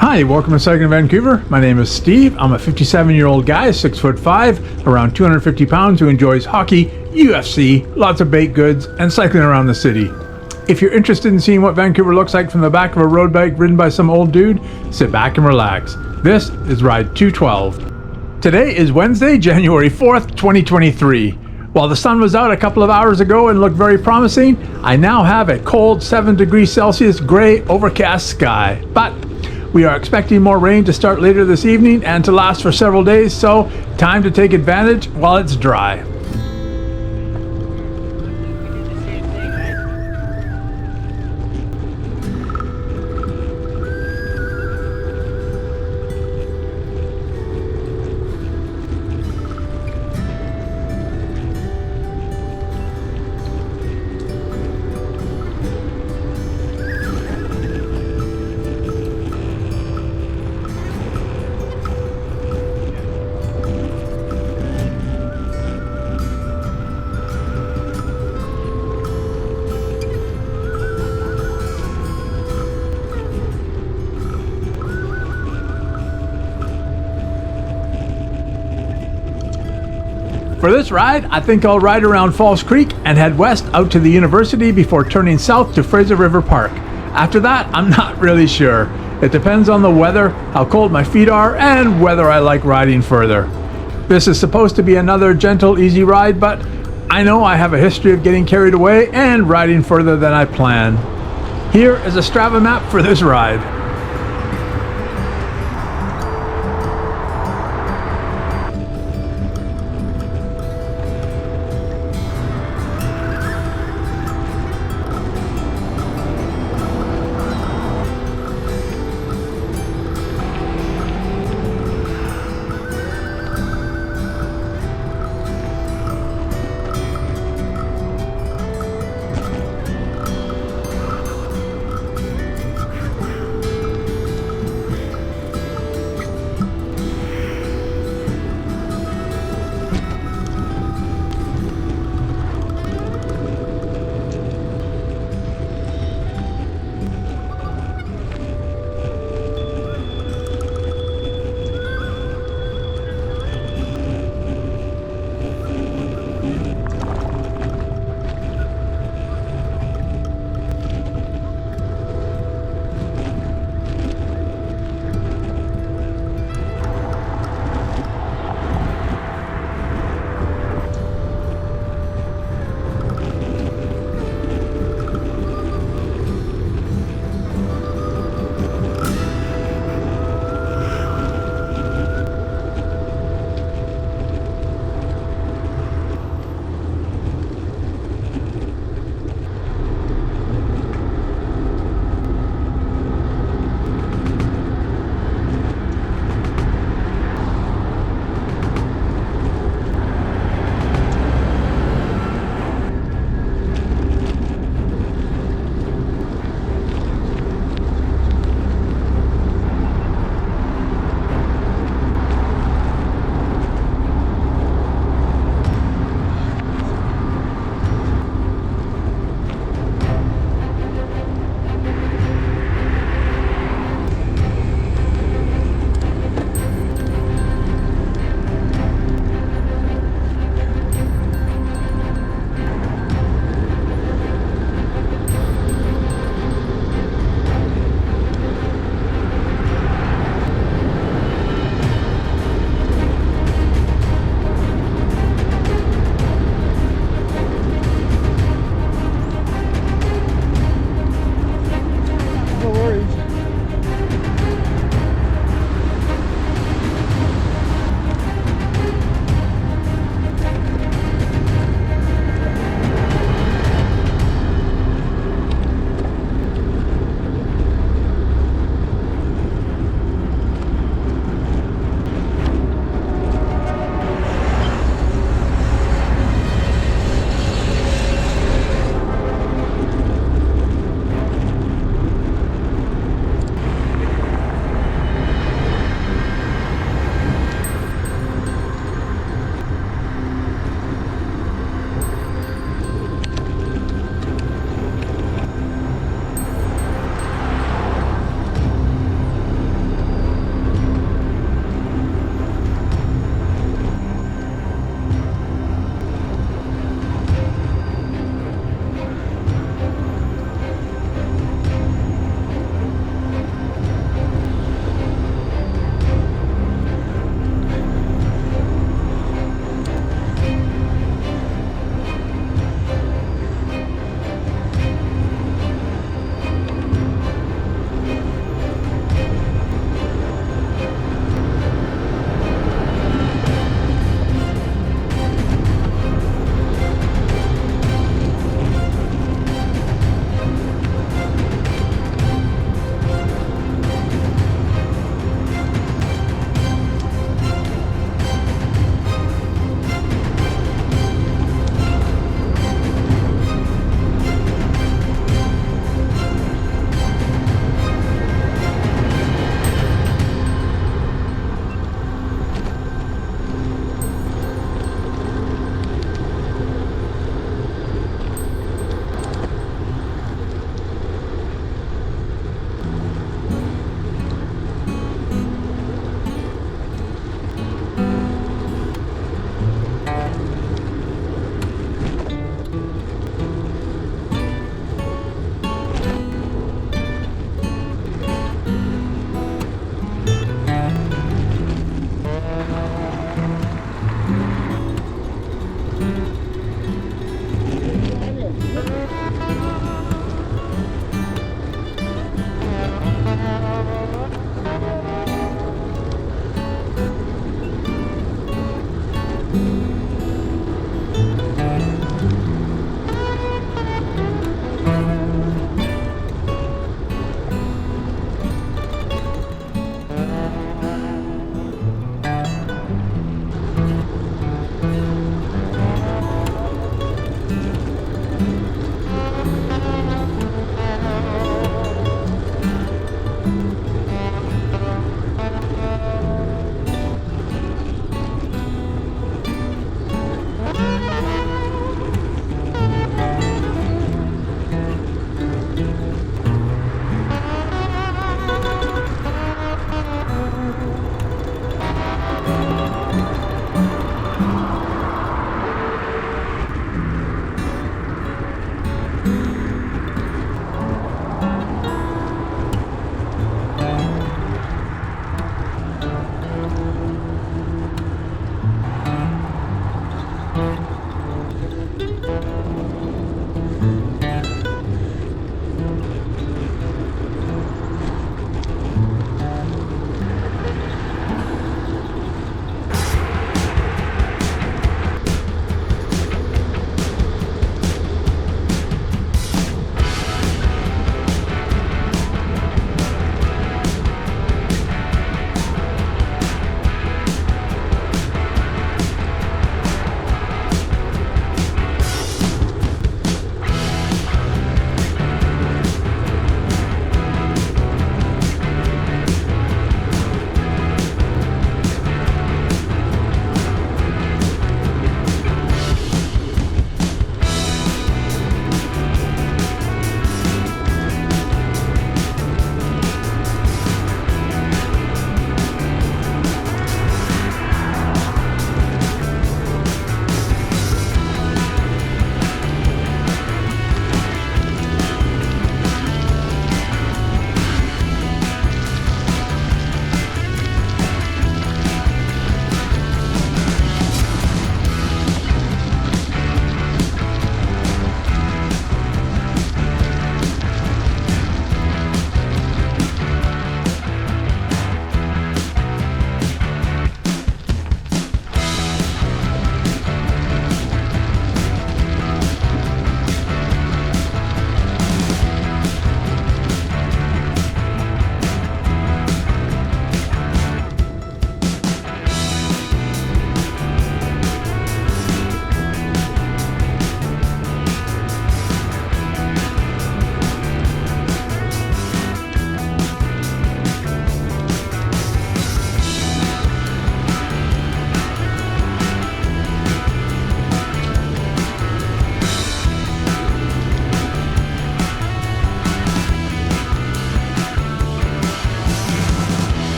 Hi, welcome to Cycl'n Vancouver. My name is Steve. I'm a 57-year-old guy, 6'5", around 250 pounds, who enjoys hockey, UFC, lots of baked goods, and cycling around the city. If you're interested in seeing what Vancouver looks like from the back of a road bike ridden by some old dude, sit back and relax. This is Ride 212. Today is Wednesday, January 4th, 2023. While the sun was out a couple of hours ago and looked very promising, I now have a cold 7 degrees Celsius gray overcast sky. But we are expecting more rain to start later this evening and to last for several days, so time to take advantage while it's dry. For this ride, I think I'll ride around Falls Creek and head west out to the university before turning south to Fraser River Park. After that, I'm not really sure. It depends on the weather, how cold my feet are, and whether I like riding further. This is supposed to be another gentle, easy ride, but I know I have a history of getting carried away and riding further than I plan. Here is a Strava map for this ride.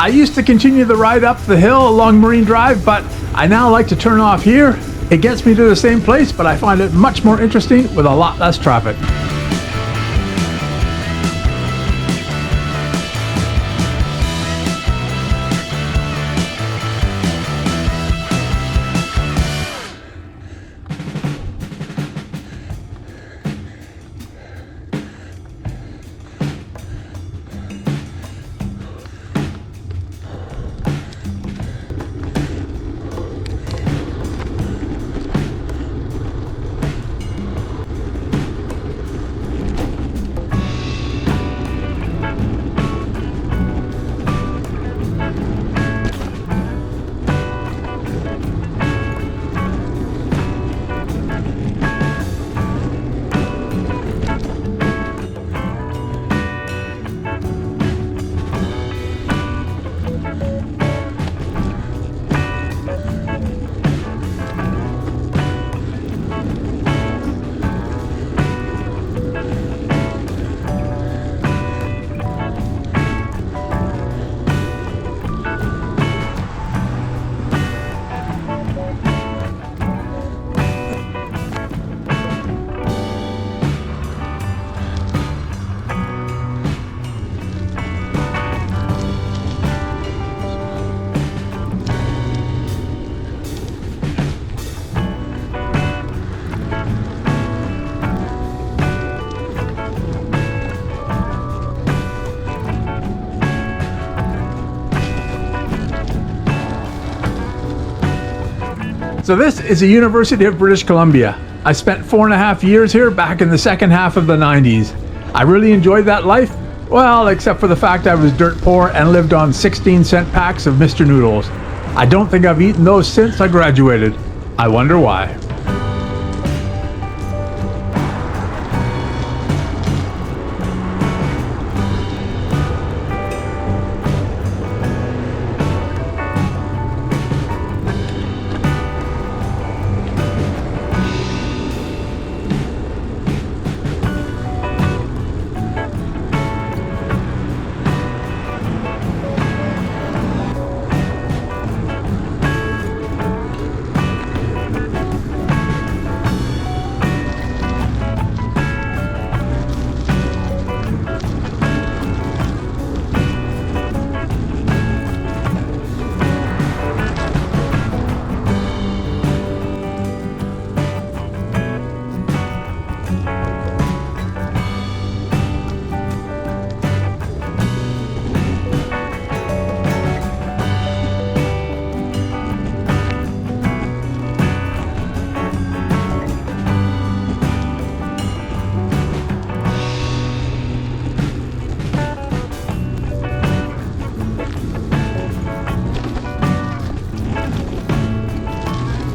I used to continue the ride up the hill along Marine Drive, but I now like to turn off here. It gets me to the same place, but I find it much more interesting with a lot less traffic. So this is the University of British Columbia. I spent 4.5 years here back in the second half of the 90s. I really enjoyed that life, well, except for the fact I was dirt poor and lived on 16-cent packs of Mr. Noodles. I don't think I've eaten those since I graduated. I wonder why.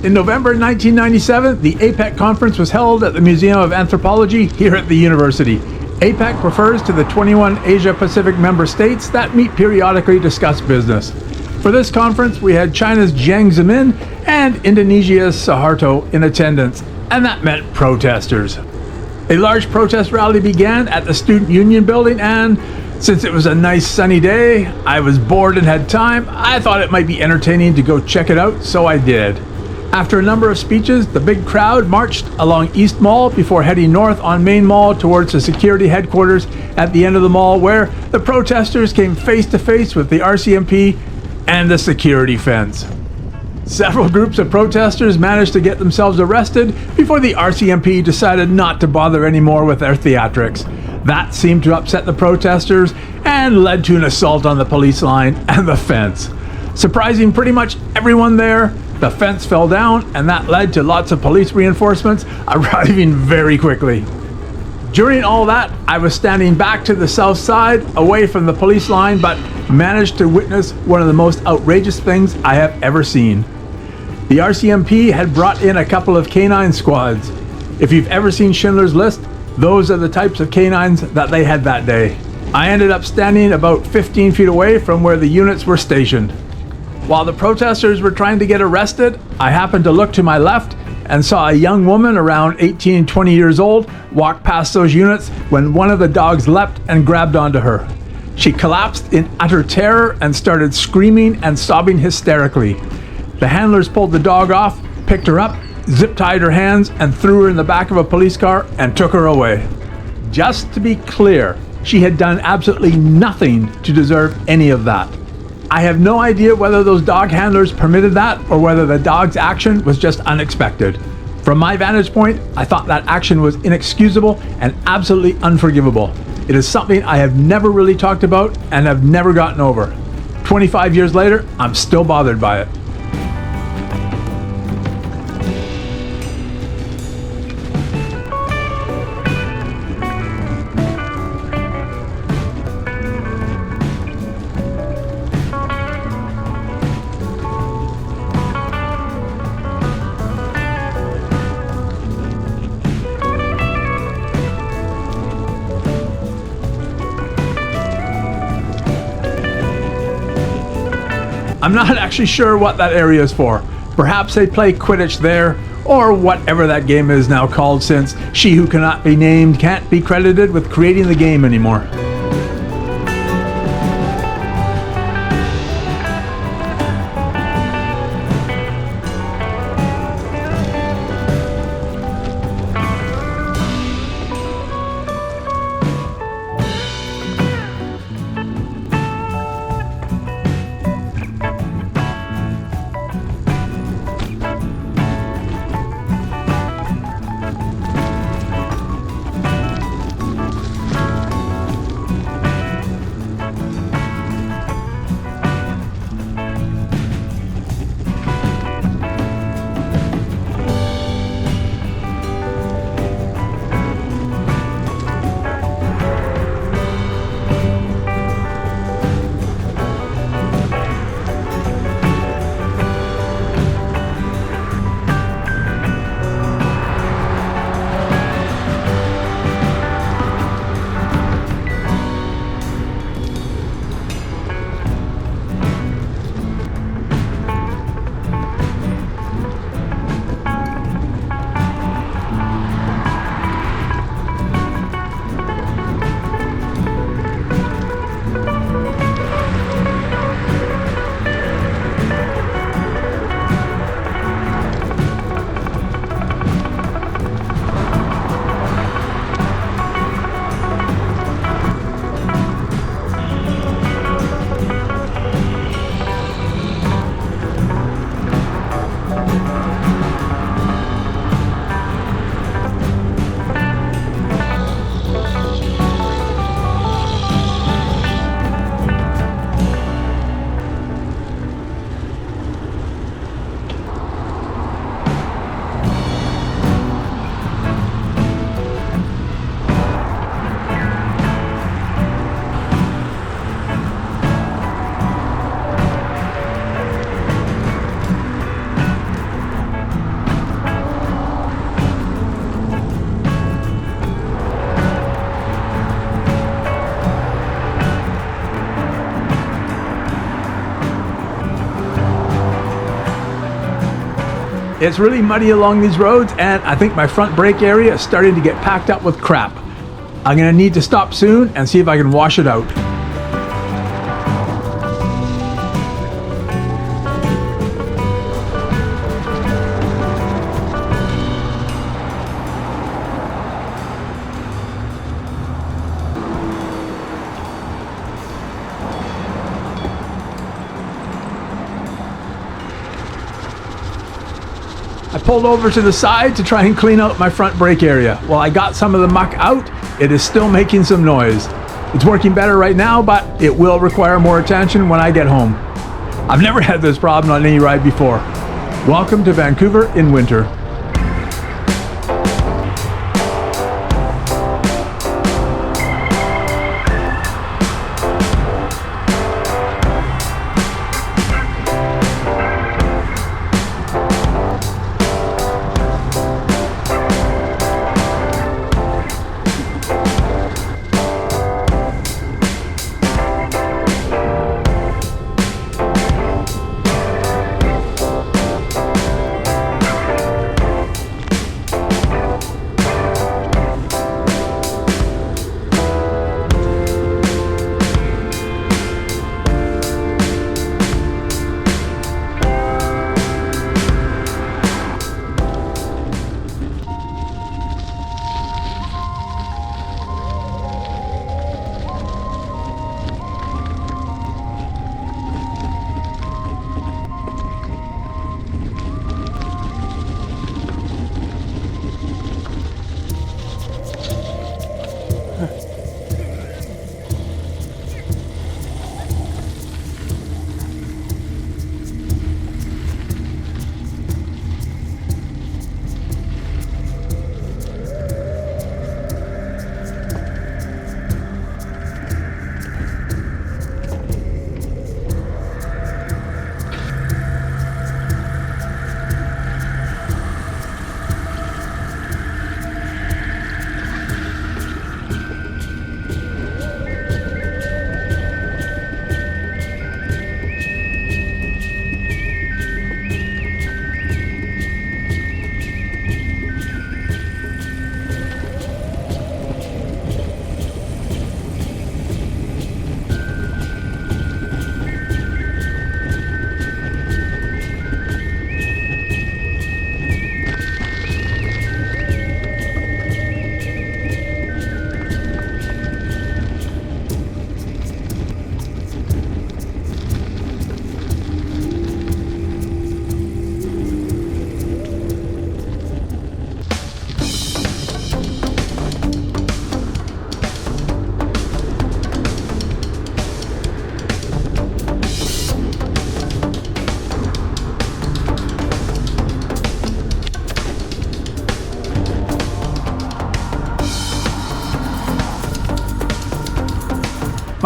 In November 1997, the APEC conference was held at the Museum of Anthropology here at the university. APEC refers to the 21 Asia-Pacific member states that meet periodically to discuss business. For this conference, we had China's Jiang Zemin and Indonesia's Suharto in attendance, and that meant protesters. A large protest rally began at the Student Union building, and since it was a nice sunny day, I was bored and had time, I thought it might be entertaining to go check it out, so I did. After a number of speeches, the big crowd marched along East Mall before heading north on Main Mall towards the security headquarters at the end of the mall, where the protesters came face to face with the RCMP and the security fence. Several groups of protesters managed to get themselves arrested before the RCMP decided not to bother anymore with their theatrics. That seemed to upset the protesters and led to an assault on the police line and the fence. Surprising pretty much everyone there, the fence fell down, and that led to lots of police reinforcements arriving very quickly. During all that, I was standing back to the south side, away from the police line, but managed to witness one of the most outrageous things I have ever seen. The RCMP had brought in a couple of canine squads. If you've ever seen Schindler's List, those are the types of canines that they had that day. I ended up standing about 15 feet away from where the units were stationed. While the protesters were trying to get arrested, I happened to look to my left and saw a young woman around 18, 20 years old walk past those units when one of the dogs leapt and grabbed onto her. She collapsed in utter terror and started screaming and sobbing hysterically. The handlers pulled the dog off, picked her up, zip-tied her hands, and threw her in the back of a police car and took her away. Just to be clear, she had done absolutely nothing to deserve any of that. I have no idea whether those dog handlers permitted that or whether the dog's action was just unexpected. From my vantage point, I thought that action was inexcusable and absolutely unforgivable. It is something I have never really talked about and have never gotten over. 25 years later, I'm still bothered by it. I'm not actually sure what that area is for. Perhaps they play Quidditch there, or whatever that game is now called, since she who cannot be named can't be credited with creating the game anymore. It's really muddy along these roads, and I think my front brake area is starting to get packed up with crap. I'm going to need to stop soon and see if I can wash it out. I pulled over to the side to try and clean out my front brake area. While I got some of the muck out, it is still making some noise. It's working better right now, but it will require more attention when I get home. I've never had this problem on any ride before. Welcome to Vancouver in winter.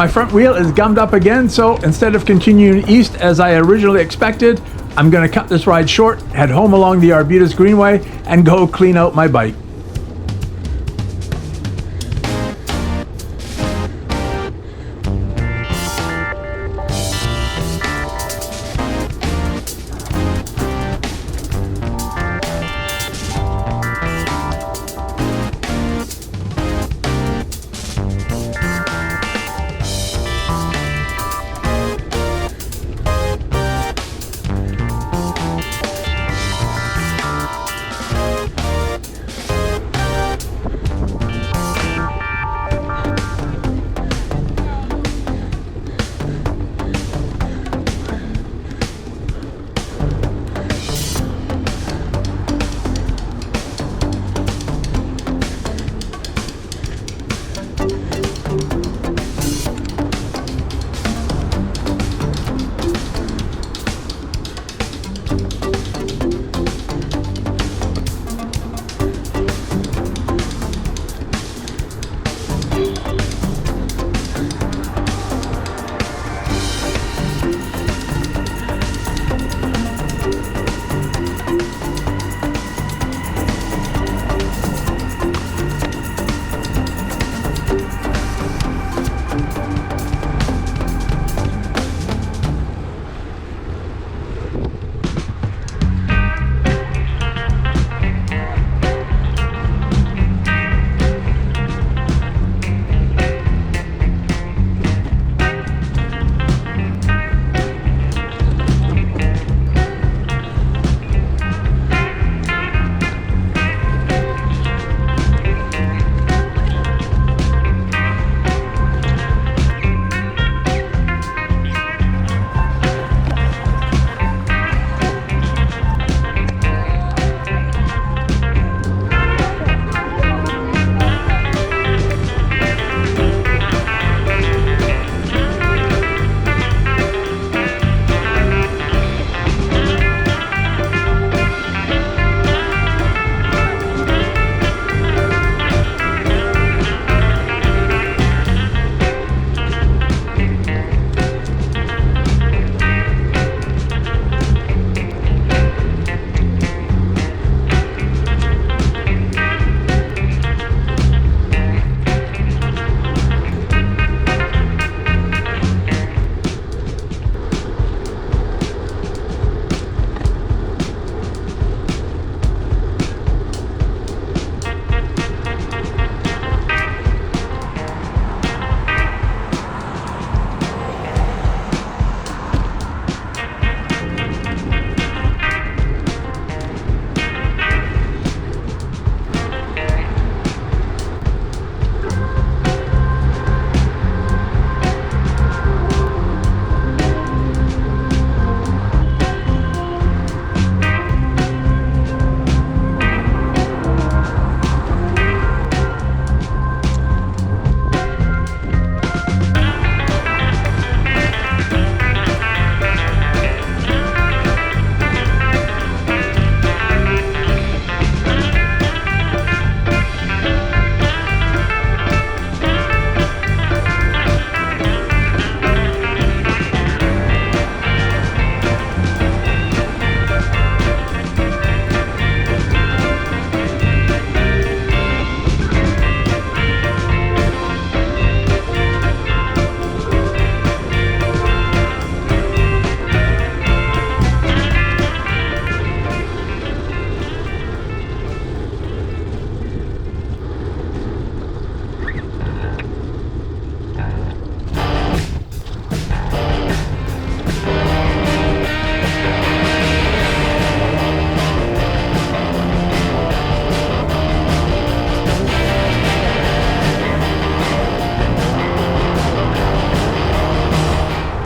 My front wheel is gummed up again, so instead of continuing east as I originally expected, I'm going to cut this ride short, head home along the Arbutus Greenway, and go clean out my bike.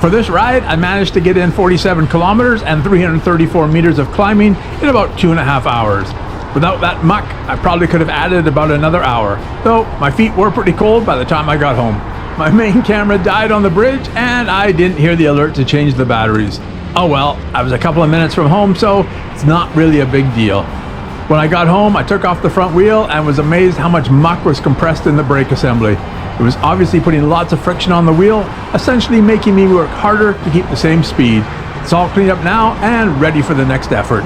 For this ride, I managed to get in 47 kilometers and 334 meters of climbing in about 2.5 hours. Without that muck, I probably could have added about another hour, though my feet were pretty cold by the time I got home. My main camera died on the bridge and I didn't hear the alert to change the batteries. Oh well, I was a couple of minutes from home, so it's not really a big deal. When I got home, I took off the front wheel and was amazed how much muck was compressed in the brake assembly. It was obviously putting lots of friction on the wheel, essentially making me work harder to keep the same speed. It's all cleaned up now and ready for the next effort.